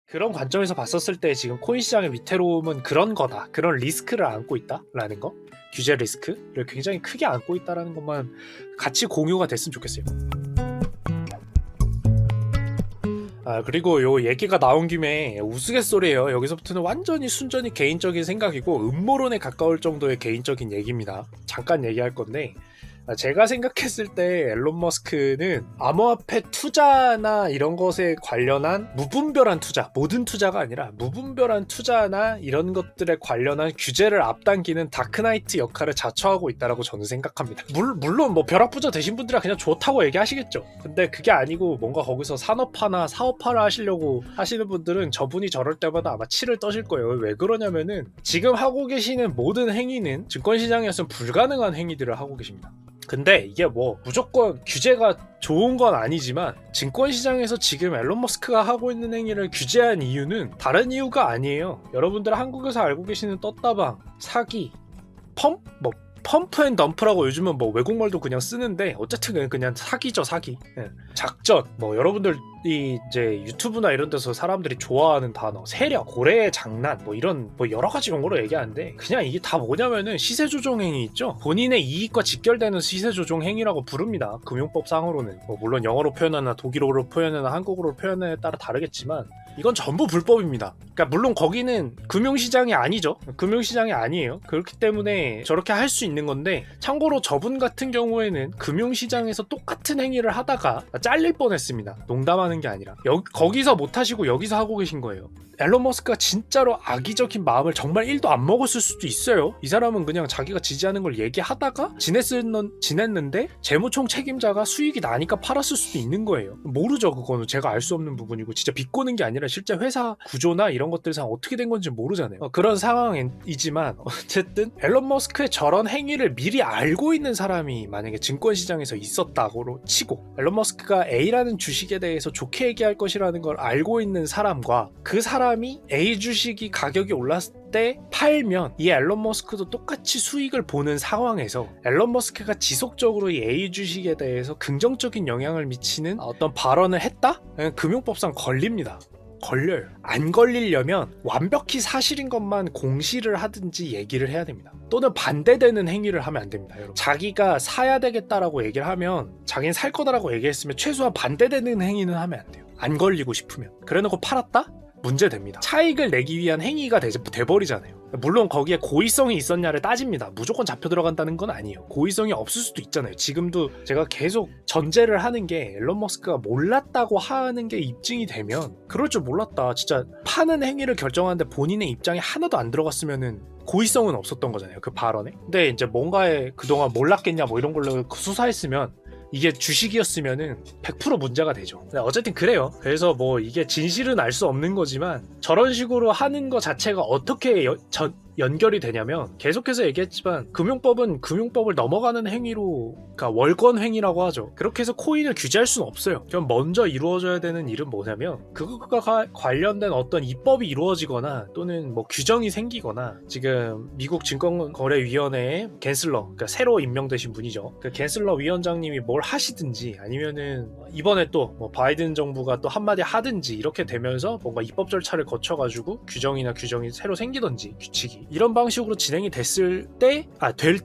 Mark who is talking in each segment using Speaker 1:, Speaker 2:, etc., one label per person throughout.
Speaker 1: 그런 관점에서 봤었을 때 지금 코인 시장의 위태로움은 그런 거다. 그런 리스크를 안고 있다라는 거. 규제 리스크를 굉장히 크게 안고 있다라는 것만 같이 공유가 됐으면 좋겠어요. 그리고 요 얘기가 나온 김에 우스갯소리예요. 여기서부터는 완전히 순전히 개인적인 생각이고 음모론에 가까울 정도의 개인적인 얘기입니다. 잠깐 얘기할 건데, 제가 생각했을 때 앨런 머스크는 암호화폐 투자나 이런 것에 관련한 무분별한 투자, 모든 투자가 아니라 무분별한 투자나 이런 것들에 관련한 규제를 앞당기는 다크나이트 역할을 자처하고 있다라고 저는 생각합니다. 물론 뭐 벼락부자 되신 분들은 그냥 좋다고 얘기하시겠죠. 근데 그게 아니고 뭔가 거기서 산업화나 사업화를 하시려고 하시는 분들은 저분이 저럴 때마다 아마 치를 떠실 거예요. 왜 그러냐면은 지금 하고 계시는 모든 행위는 증권시장에서는 불가능한 행위들을 하고 계십니다. 근데 이게 뭐 무조건 규제가 좋은 건 아니지만 증권시장에서 지금 앨런 머스크가 하고 있는 행위를 규제한 이유는 다른 이유가 아니에요. 여러분들 한국에서 알고 계시는 떴다방, 사기, 펌프 앤 덤프라고 요즘은 뭐 외국말도 그냥 쓰는데 어쨌든 그냥 사기죠, 사기. 작전, 뭐 여러분들이 이제 유튜브나 이런 데서 사람들이 좋아하는 단어, 세력, 고래의 장난, 뭐 이런 뭐 여러 가지 용어로 얘기하는데 그냥 이게 다 뭐냐면은 시세 조종 행위 있죠. 본인의 이익과 직결되는 시세 조종 행위라고 부릅니다. 금융법 상으로는. 뭐 물론 영어로 표현하나 독일어로 표현하나 한국어로 표현에 따라 다르겠지만 이건 전부 불법입니다. 그러니까 물론 거기는 금융시장이 아니죠. 금융시장이 아니에요. 그렇기 때문에 저렇게 할 수 있는 건데, 참고로 저분 같은 경우에는 금융시장에서 똑같은 행위를 하다가 잘릴 뻔했습니다. 농담하는 게 아니라 거기서 못하시고 여기서 하고 계신 거예요. 앨런 머스크가 진짜로 악의적인 마음을 정말 1도 안 먹었을 수도 있어요. 이 사람은 그냥 자기가 지지하는 걸 얘기하다가 지냈는데 재무총 책임자가 수익이 나니까 팔았을 수도 있는 거예요. 모르죠. 그거는 제가 알 수 없는 부분이고, 진짜 비꼬는 게 아니라 실제 회사 구조나 이런 것들상 어떻게 된 건지 모르잖아요. 그런 상황이지만 어쨌든 앨런 머스크의 저런 행위를 미리 알고 있는 사람이 만약에 증권시장에서 있었다고 치고, 앨런 머스크가 A라는 주식에 대해서 좋게 얘기할 것이라는 걸 알고 있는 사람과 그 사람이 A 주식이 가격이 올랐을 때 팔면 이 앨런 머스크도 똑같이 수익을 보는 상황에서 앨런 머스크가 지속적으로 이 A 주식에 대해서 긍정적인 영향을 미치는 어떤 발언을 했다? 금융법상 걸립니다. 걸려요. 안 걸리려면 완벽히 사실인 것만 공시를 하든지 얘기를 해야 됩니다. 또는 반대되는 행위를 하면 안 됩니다. 여러분. 자기가 사야 되겠다라고 얘기를 하면, 자기는 살 거다라고 얘기했으면 최소한 반대되는 행위는 하면 안 돼요. 안 걸리고 싶으면. 그래놓고 팔았다? 문제됩니다. 차익을 내기 위한 행위가 돼버리잖아요. 물론 거기에 고의성이 있었냐를 따집니다. 무조건 잡혀 들어간다는 건 아니에요. 고의성이 없을 수도 있잖아요. 지금도 제가 계속 전제를 하는 게, 앨런 머스크가 몰랐다고 하는 게 입증이 되면, 그럴 줄 몰랐다, 진짜 파는 행위를 결정하는데 본인의 입장이 하나도 안 들어갔으면은 고의성은 없었던 거잖아요, 그 발언에. 근데 이제 뭔가에 그동안 몰랐겠냐 뭐 이런 걸로 수사했으면, 이게 주식이었으면은 100% 문제가 되죠. 어쨌든 그래요. 그래서 뭐 이게 진실은 알 수 없는 거지만 저런 식으로 하는 거 자체가 어떻게 연결이 되냐면, 계속해서 얘기했지만 금융법은 금융법을 넘어가는 행위로, 그러니까 월권 행위라고 하죠. 그렇게 해서 코인을 규제할 수는 없어요. 그럼 먼저 이루어져야 되는 일은 뭐냐면, 그것과 관련된 어떤 입법이 이루어지거나 또는 뭐 규정이 생기거나, 지금 미국 증권거래위원회의 갠슬러, 그러니까 새로 임명되신 분이죠. 그 갠슬러 위원장님이 뭘 하시든지, 아니면은 이번에 또 뭐 바이든 정부가 또 한마디 하든지, 이렇게 되면서 뭔가 입법 절차를 거쳐가지고 규정이 새로 생기든지, 규칙이 이런 방식으로 진행이 될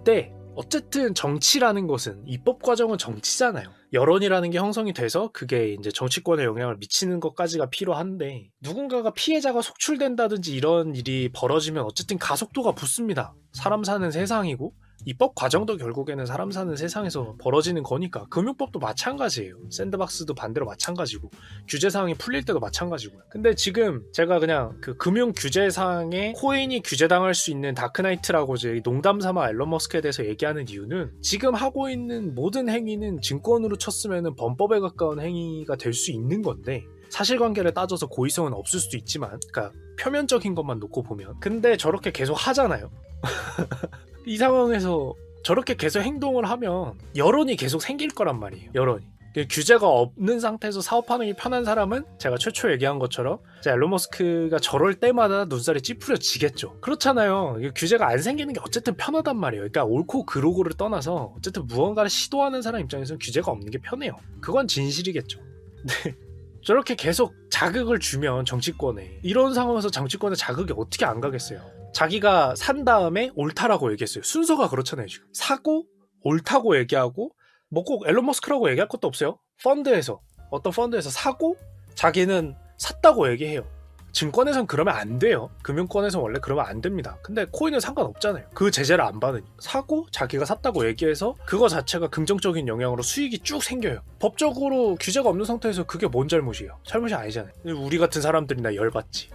Speaker 1: 때 어쨌든 정치라는 것은, 입법 과정은 정치잖아요. 여론이라는 게 형성이 돼서 그게 이제 정치권에 영향을 미치는 것까지가 필요한데, 누군가가 피해자가 속출된다든지 이런 일이 벌어지면 어쨌든 가속도가 붙습니다. 사람 사는 세상이고 입법 과정도 결국에는 사람 사는 세상에서 벌어지는 거니까. 금융법도 마찬가지예요. 샌드박스도 반대로 마찬가지고, 규제사항이 풀릴 때도 마찬가지고요. 근데 지금 제가 그냥 그 금융 규제사항에 코인이 규제당할 수 있는 다크나이트라고 이제 농담삼아 앨런 머스크에 대해서 얘기하는 이유는, 지금 하고 있는 모든 행위는 증권으로 쳤으면 범법에 가까운 행위가 될 수 있는 건데, 사실관계를 따져서 고의성은 없을 수도 있지만, 그러니까 표면적인 것만 놓고 보면. 근데 저렇게 계속 하잖아요. 이 상황에서 저렇게 계속 행동을 하면 여론이 계속 생길 거란 말이에요. 여론이. 규제가 없는 상태에서 사업하는 게 편한 사람은, 제가 최초 얘기한 것처럼 앨런 머스크가 저럴 때마다 눈살이 찌푸려지겠죠. 그렇잖아요. 규제가 안 생기는 게 어쨌든 편하단 말이에요. 그러니까 옳고 그르고를 떠나서 어쨌든 무언가를 시도하는 사람 입장에서는 규제가 없는 게 편해요. 그건 진실이겠죠. 네. 저렇게 계속 자극을 주면 정치권에, 이런 상황에서 정치권에 자극이 어떻게 안 가겠어요. 자기가 산 다음에 옳다라고 얘기했어요. 순서가 그렇잖아요. 지금 사고 옳다고 얘기하고 뭐 꼭 앨런 머스크라고 얘기할 것도 없어요. 어떤 펀드에서 사고 자기는 샀다고 얘기해요. 증권에선 그러면 안 돼요. 금융권에선 원래 그러면 안 됩니다. 근데 코인은 상관없잖아요. 그 제재를 안 받으니. 사고 자기가 샀다고 얘기해서 그거 자체가 긍정적인 영향으로 수익이 쭉 생겨요. 법적으로 규제가 없는 상태에서 그게 뭔 잘못이에요? 잘못이 아니잖아요. 우리 같은 사람들이나 열받지.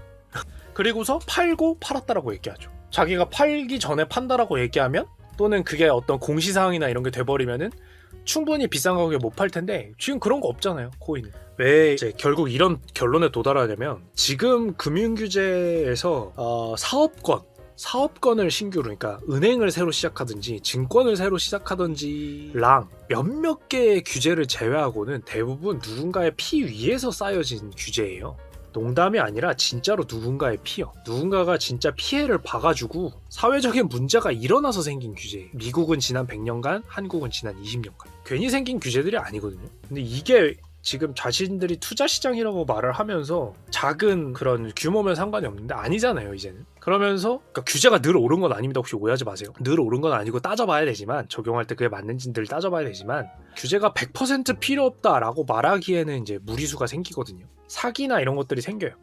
Speaker 1: 그리고서 팔고 팔았다라고 얘기하죠. 자기가 팔기 전에 판다라고 얘기하면, 또는 그게 어떤 공시사항이나 이런 게 돼버리면은 충분히 비싼 가격에 못 팔 텐데, 지금 그런 거 없잖아요, 코인은. 왜 이제 결국 이런 결론에 도달하려면, 지금 금융규제에서 사업권을 신규로, 그러니까 은행을 새로 시작하든지 증권을 새로 시작하든지랑 몇몇 개의 규제를 제외하고는 대부분 누군가의 피 위에서 쌓여진 규제예요. 농담이 아니라 진짜로 누군가의 피요. 누군가가 진짜 피해를 봐가지고 사회적인 문제가 일어나서 생긴 규제. 미국은 지난 100년간, 한국은 지난 20년간. 괜히 생긴 규제들이 아니거든요. 근데 이게 지금 자신들이 투자 시장이라고 말을 하면서 작은 그런 규모면 상관이 없는데 아니잖아요, 이제는. 그러면서 그러니까 규제가 늘 옳은 건 아닙니다. 혹시 오해하지 마세요. 늘 옳은 건 아니고 따져봐야 되지만, 적용할 때 그게 맞는지는 늘 따져봐야 되지만, 규제가 100% 필요 없다라고 말하기에는 이제 무리수가 생기거든요. 사기나 이런 것들이 생겨요.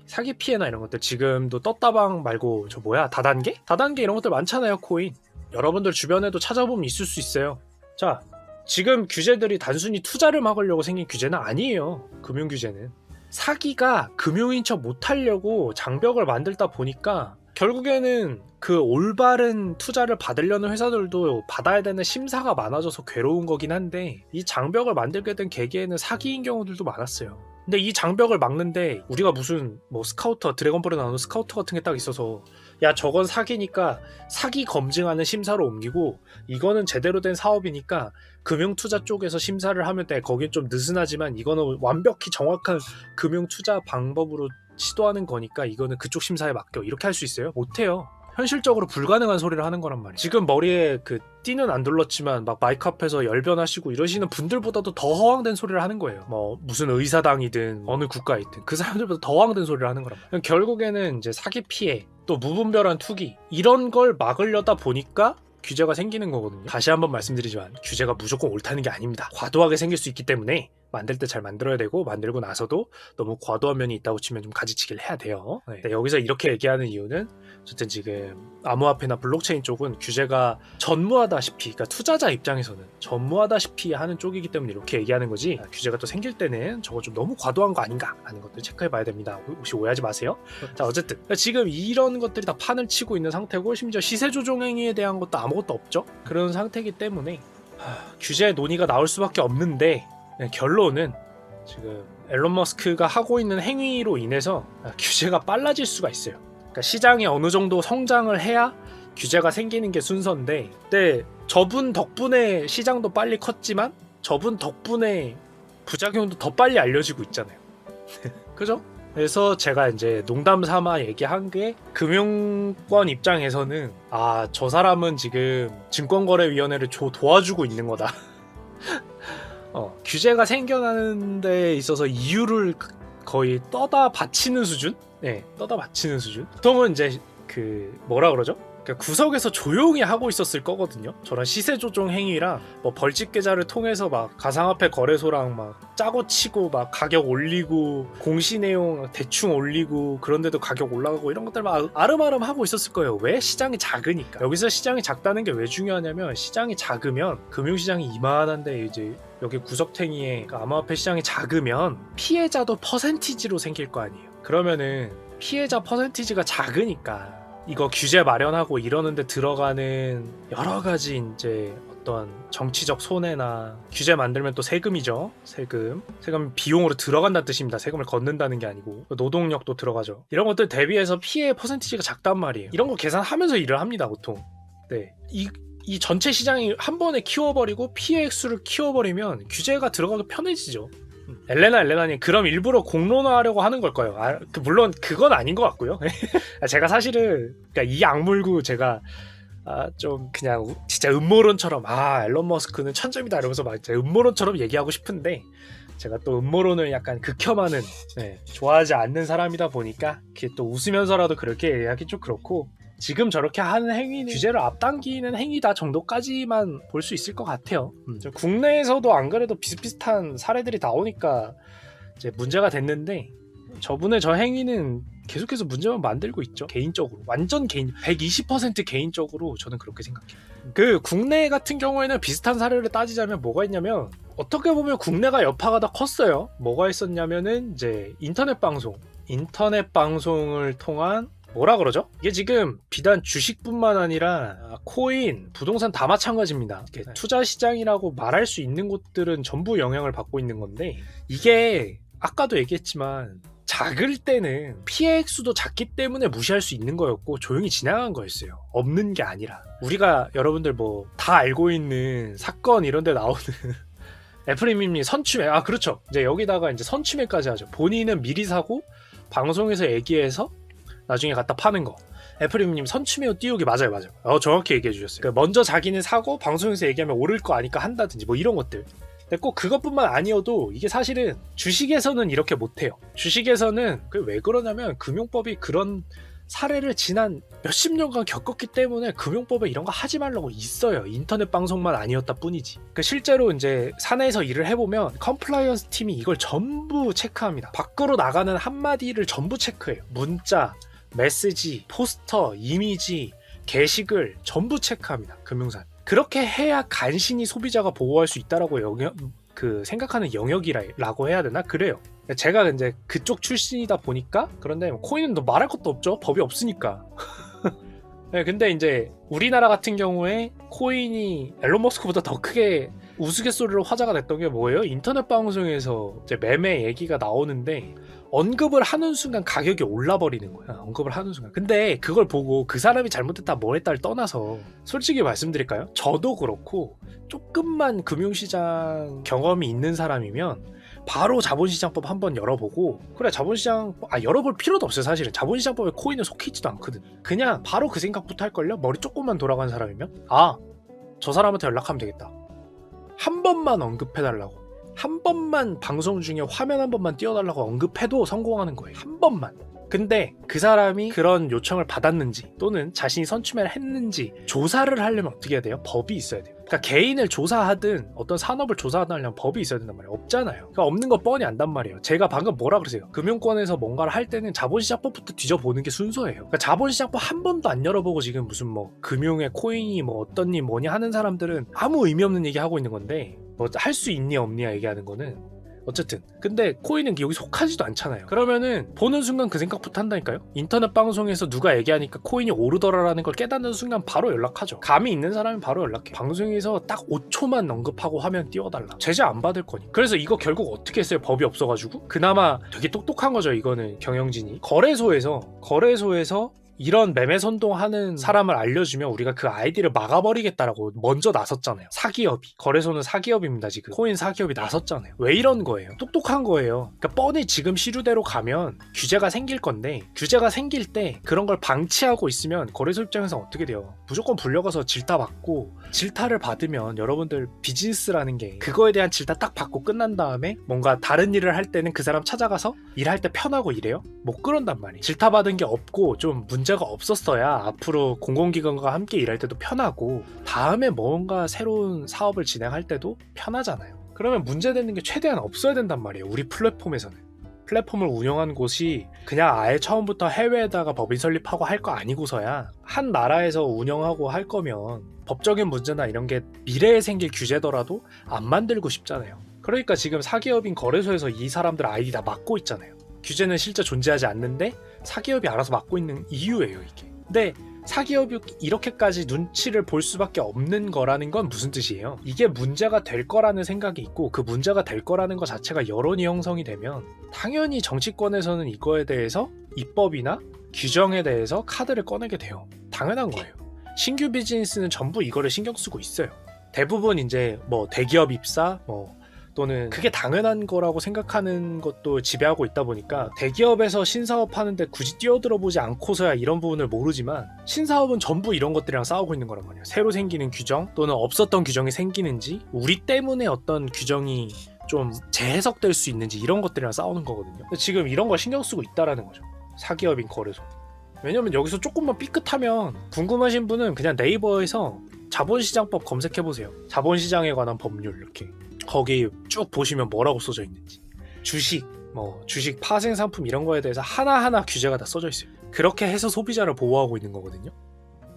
Speaker 1: 사기 피해나 이런 것들. 지금도 떴다방 말고 다단계 이런 것들 많잖아요, 코인. 여러분들 주변에도 찾아보면 있을 수 있어요. 자, 지금 규제들이 단순히 투자를 막으려고 생긴 규제는 아니에요. 금융규제는 사기가 금융인 척 못하려고 장벽을 만들다 보니까 결국에는 그 올바른 투자를 받으려는 회사들도 받아야 되는 심사가 많아져서 괴로운 거긴 한데, 이 장벽을 만들게 된 계기에는 사기인 경우들도 많았어요. 근데 이 장벽을 막는데 우리가 무슨 스카우터, 드래곤볼에 나오는 스카우터 같은 게 딱 있어서, 야 저건 사기니까 사기 검증하는 심사로 옮기고, 이거는 제대로 된 사업이니까 금융투자 쪽에서 심사를 하면 돼. 거긴 좀 느슨하지만 이거는 완벽히 정확한 금융투자 방법으로 시도하는 거니까 이거는 그쪽 심사에 맡겨. 이렇게 할 수 있어요? 못해요. 현실적으로 불가능한 소리를 하는 거란 말이에요. 지금 머리에 그 띠는 안 둘렀지만 막 마이크 앞에서 열변하시고 이러시는 분들보다도 더 허황된 소리를 하는 거예요. 무슨 의사당이든 어느 국가이든 그 사람들보다 더 허황된 소리를 하는 거란 말이에요. 결국에는 이제 사기 피해, 또 무분별한 투기, 이런 걸 막으려다 보니까 규제가 생기는 거거든요. 다시 한번 말씀드리지만 규제가 무조건 옳다는 게 아닙니다. 과도하게 생길 수 있기 때문에 만들 때 잘 만들어야 되고, 만들고 나서도 너무 과도한 면이 있다고 치면 좀 가지치기를 해야 돼요. 네. 여기서 이렇게 얘기하는 이유는 어쨌든 지금 암호화폐나 블록체인 쪽은 규제가 전무하다시피, 그러니까 투자자 입장에서는 전무하다시피 하는 쪽이기 때문에 이렇게 얘기하는 거지, 규제가 또 생길 때는 저거 좀 너무 과도한 거 아닌가 하는 것들 체크해 봐야 됩니다. 혹시 오해하지 마세요. 자, 어쨌든 지금 이런 것들이 다 판을 치고 있는 상태고, 심지어 시세 조정 행위에 대한 것도 아무것도 없죠. 그런 상태이기 때문에 규제 논의가 나올 수밖에 없는데, 결론은 지금 앨런 머스크가 하고 있는 행위로 인해서 규제가 빨라질 수가 있어요. 그러니까 시장이 어느 정도 성장을 해야 규제가 생기는 게 순서인데, 근데 저분 덕분에 시장도 빨리 컸지만 저분 덕분에 부작용도 더 빨리 알려지고 있잖아요. 그죠? 그래서 제가 이제 농담 삼아 얘기한 게, 금융권 입장에서는 저 사람은 지금 증권거래위원회를 도와주고 있는 거다. 규제가 생겨나는 데 있어서 이유를 거의 떠다 바치는 수준? 네, 떠다 바치는 수준. 보통은 이제 뭐라 그러죠? 그러니까 구석에서 조용히 하고 있었을 거거든요. 저런 시세 조정 행위랑 벌집 계좌를 통해서 막 가상화폐 거래소랑 막 짜고 치고 막 가격 올리고, 공시 내용 대충 올리고, 그런데도 가격 올라가고, 이런 것들 막 아름아름 하고 있었을 거예요. 왜? 시장이 작으니까. 여기서 시장이 작다는 게 왜 중요하냐면, 시장이 작으면, 금융시장이 이만한데 이제 여기 구석탱이에 암호화폐 시장이 작으면 피해자도 퍼센티지로 생길 거 아니에요. 그러면은 피해자 퍼센티지가 작으니까 이거 규제 마련하고 이러는데 들어가는 여러 가지 이제 어떤 정치적 손해나, 규제 만들면 또 세금이죠. 세금 비용으로 들어간다는 뜻입니다. 세금을 걷는다는 게 아니고 노동력도 들어가죠. 이런 것들 대비해서 피해 퍼센티지가 작단 말이에요. 이런 거 계산하면서 일을 합니다, 보통. 네, 이 전체 시장이 한 번에 키워버리고 피해 액수를 키워버리면 규제가 들어가기 편해지죠. 엘레나님, 그럼 일부러 공론화하려고 하는 걸까요? 물론 그건 아닌 것 같고요. 제가 사실은 그러니까 이 악물고 제가 좀 그냥 진짜 음모론처럼 앨런 머스크는 천점이다 이러면서 막 음모론처럼 얘기하고 싶은데, 제가 또 음모론을 약간 극혐하는, 좋아하지 않는 사람이다 보니까 또 웃으면서라도 그렇게 얘기하기 좀 그렇고, 지금 저렇게 하는 행위는 규제를 앞당기는 행위다 정도까지만 볼 수 있을 것 같아요. 국내에서도 안 그래도 비슷비슷한 사례들이 나오니까 이제 문제가 됐는데, 저분의 저 행위는 계속해서 문제만 만들고 있죠. 개인적으로 완전 120% 개인적으로 저는 그렇게 생각해요. 그 국내 같은 경우에는 비슷한 사례를 따지자면 뭐가 있냐면, 어떻게 보면 국내가 여파가 더 컸어요. 뭐가 있었냐면은 이제 인터넷 방송을 통한 뭐라 그러죠? 이게 지금 비단 주식뿐만 아니라 코인, 부동산 다 마찬가지입니다. 투자 시장이라고 말할 수 있는 곳들은 전부 영향을 받고 있는 건데, 이게 아까도 얘기했지만 작을 때는 피해 액수도 작기 때문에 무시할 수 있는 거였고 조용히 지나간 거였어요. 없는 게 아니라. 우리가 여러분들 뭐 다 알고 있는 사건 이런 데 나오는 애프리님이 선취매, 그렇죠. 이제 여기다가 이제 선취매까지 하죠. 본인은 미리 사고 방송에서 얘기해서 나중에 갖다 파는 거. 애프리님 선취매우 띄우기 맞아요. 정확히 얘기해 주셨어요. 그러니까 먼저 자기는 사고 방송에서 얘기하면 오를 거 아니까 한다든지 뭐 이런 것들. 근데 꼭 그것뿐만 아니어도 이게 사실은 주식에서는 이렇게 못해요. 주식에서는 왜 그러냐면 금융법이 그런 사례를 지난 몇십 년간 겪었기 때문에 금융법에 이런 거 하지 말라고 있어요. 인터넷 방송만 아니었다 뿐이지. 실제로 이제 사내에서 일을 해보면 컴플라이언스 팀이 이걸 전부 체크합니다. 밖으로 나가는 한마디를 전부 체크해요. 문자, 메시지, 포스터, 이미지, 게시글 전부 체크합니다. 금융사. 그렇게 해야 간신히 소비자가 보호할 수 있다라고 생각하는 영역이라고 해야 되나? 그래요. 제가 이제 그쪽 출신이다 보니까. 그런데 코인은 말할 것도 없죠. 법이 없으니까. 네, 근데 이제 우리나라 같은 경우에 코인이 앨런 머스크보다 더 크게 우스갯소리로 화제가 됐던 게 뭐예요? 인터넷 방송에서 이제 매매 얘기가 나오는데 언급을 하는 순간 가격이 올라버리는 거야. 언급을 하는 순간. 근데 그걸 보고 그 사람이 잘못했다 뭘 했다를 떠나서 솔직히 말씀드릴까요? 저도 그렇고 조금만 금융시장 경험이 있는 사람이면 바로 자본시장법 한번 열어보고, 그래 자본시장 열어볼 필요도 없어요. 사실은 자본시장법에 코인은 속해있지도 않거든. 그냥 바로 그 생각부터 할걸요? 머리 조금만 돌아간 사람이면 저 사람한테 연락하면 되겠다. 한 번만 언급해달라고, 한 번만 방송 중에 화면 한 번만 띄워달라고 언급해도 성공하는 거예요. 한 번만. 근데 그 사람이 그런 요청을 받았는지 또는 자신이 선취매를 했는지 조사를 하려면 어떻게 해야 돼요? 법이 있어야 돼요. 그러니까 개인을 조사하든 어떤 산업을 조사하든 하려면 법이 있어야 된단 말이에요. 없잖아요. 그러니까 없는 거 뻔히 안단 말이에요. 제가 방금 뭐라 그랬어요? 금융권에서 뭔가를 할 때는 자본시장법부터 뒤져보는 게 순서예요. 그러니까 자본시장법 한 번도 안 열어보고 지금 무슨 뭐 금융에 코인이 뭐 어떻니 뭐니 하는 사람들은 아무 의미 없는 얘기 하고 있는 건데, 뭐 할 수 있니 없냐 얘기하는 거는. 어쨌든 근데 코인은 여기 속하지도 않잖아요. 그러면은 보는 순간 그 생각부터 한다니까요. 인터넷 방송에서 누가 얘기하니까 코인이 오르더라라는 걸 깨닫는 순간 바로 연락하죠. 감이 있는 사람은 바로 연락해. 방송에서 딱 5초만 언급하고 화면 띄워달라. 제재 안 받을 거니. 그래서 이거 결국 어떻게 했어요? 법이 없어가지고. 그나마 되게 똑똑한 거죠. 이거는 경영진이 거래소에서 이런 매매 선동하는 사람을 알려주면 우리가 그 아이디를 막아버리겠다라고 먼저 나섰잖아요. 사기업이. 거래소는 사기업입니다. 지금 코인 사기업이 나섰잖아요. 왜 이런 거예요? 똑똑한 거예요. 그러니까 뻔히 지금 시류대로 가면 규제가 생길 건데, 규제가 생길 때 그런 걸 방치하고 있으면 거래소 입장에서 어떻게 돼요? 무조건 불려가서 질타받고, 질타를 받으면 여러분들 비즈니스라는 게 그거에 대한 질타 딱 받고 끝난 다음에 뭔가 다른 일을 할 때는 그 사람 찾아가서 일할 때 편하고 이래요? 못 그런단 말이에요. 질타받은 게 없고 좀 문제가 없었어야 앞으로 공공기관과 함께 일할 때도 편하고 다음에 뭔가 새로운 사업을 진행할 때도 편하잖아요. 그러면 문제되는 게 최대한 없어야 된단 말이에요. 우리 플랫폼에서는. 플랫폼을 운영한 곳이 그냥 아예 처음부터 해외에다가 법인 설립하고 할 거 아니고서야 한 나라에서 운영하고 할 거면 법적인 문제나 이런 게 미래에 생길 규제더라도 안 만들고 싶잖아요. 그러니까 지금 사기업인 거래소에서 이 사람들 아이디 다 막고 있잖아요. 규제는 실제 존재하지 않는데 사기업이 알아서 막고 있는 이유예요, 이게. 근데 사기업이 이렇게까지 눈치를 볼 수밖에 없는 거라는 건 무슨 뜻이에요? 이게 문제가 될 거라는 생각이 있고, 그 문제가 될 거라는 것 자체가 여론이 형성이 되면 당연히 정치권에서는 이거에 대해서 입법이나 규정에 대해서 카드를 꺼내게 돼요. 당연한 거예요. 신규 비즈니스는 전부 이거를 신경 쓰고 있어요. 대부분 이제 뭐 대기업 입사 또는 그게 당연한 거라고 생각하는 것도 지배하고 있다 보니까 대기업에서 신사업 하는데 굳이 뛰어들어보지 않고서야 이런 부분을 모르지만, 신사업은 전부 이런 것들이랑 싸우고 있는 거란 말이에요. 새로 생기는 규정 또는 없었던 규정이 생기는지, 우리 때문에 어떤 규정이 좀 재해석될 수 있는지 이런 것들이랑 싸우는 거거든요. 근데 지금 이런 거 신경 쓰고 있다라는 거죠. 사기업인 거래소. 왜냐면 여기서 조금만 삐끗하면 궁금하신 분은 그냥 네이버에서 자본시장법 검색해보세요. 자본시장에 관한 법률 이렇게 거기 쭉 보시면 뭐라고 써져 있는지 주식 주식 파생 상품 이런 거에 대해서 하나하나 규제가 다 써져 있어요. 그렇게 해서 소비자를 보호하고 있는 거거든요.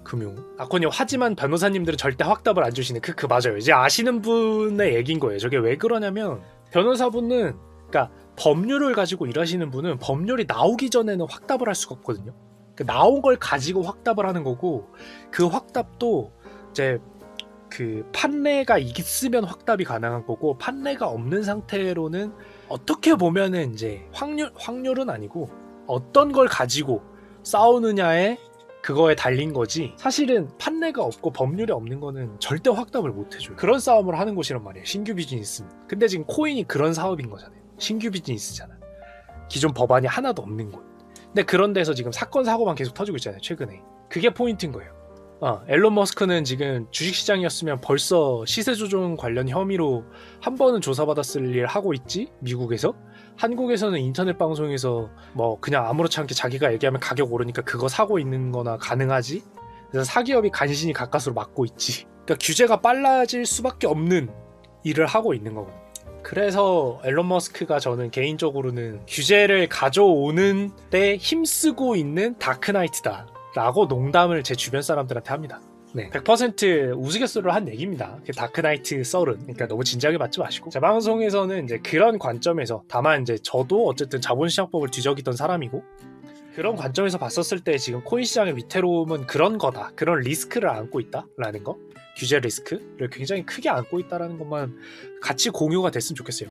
Speaker 1: 금융. 아코님 하지만 변호사님들은 절대 확답을 안 주시는 그 맞아요. 이제 아시는 분의 얘기인 거예요. 저게 왜 그러냐면 변호사분은 그러니까 법률을 가지고 일하시는 분은 법률이 나오기 전에는 확답을 할 수가 없거든요. 나온 걸 가지고 확답을 하는 거고 그 확답도 이제 그 판례가 있으면 확답이 가능한 거고 판례가 없는 상태로는 어떻게 보면은 이제 확률은 아니고 어떤 걸 가지고 싸우느냐에 그거에 달린 거지 사실은 판례가 없고 법률이 없는 거는 절대 확답을 못 해줘요. 그런 싸움을 하는 곳이란 말이에요. 신규 비즈니스는. 근데 지금 코인이 그런 사업인 거잖아요. 신규 비즈니스잖아. 기존 법안이 하나도 없는 곳. 근데 그런 데서 지금 사건 사고만 계속 터지고 있잖아요. 최근에. 그게 포인트인 거예요. 앨런 머스크는 지금 주식시장이었으면 벌써 시세 조종 관련 혐의로 한 번은 조사받았을 일 하고 있지? 미국에서? 한국에서는 인터넷 방송에서 그냥 아무렇지 않게 자기가 얘기하면 가격 오르니까 그거 사고 있는 거나 가능하지? 그래서 사기업이 간신히 가까스로 막고 있지. 그러니까 규제가 빨라질 수밖에 없는 일을 하고 있는 거거든요. 그래서 앨런 머스크가 저는 개인적으로는 규제를 가져오는 데 힘쓰고 있는 다크나이트다 라고 농담을 제 주변 사람들한테 합니다. 네, 100% 우스갯소리로 한 얘기입니다. 다크나이트 썰은. 그러니까 너무 진지하게 받지 마시고. 제 방송에서는 이제 그런 관점에서 다만 이제 저도 어쨌든 자본시장법을 뒤적이던 사람이고 그런 관점에서 봤었을 때 지금 코인 시장의 위태로움은 그런 거다. 그런 리스크를 안고 있다라는 거. 규제 리스크를 굉장히 크게 안고 있다라는 것만 같이 공유가 됐으면 좋겠어요.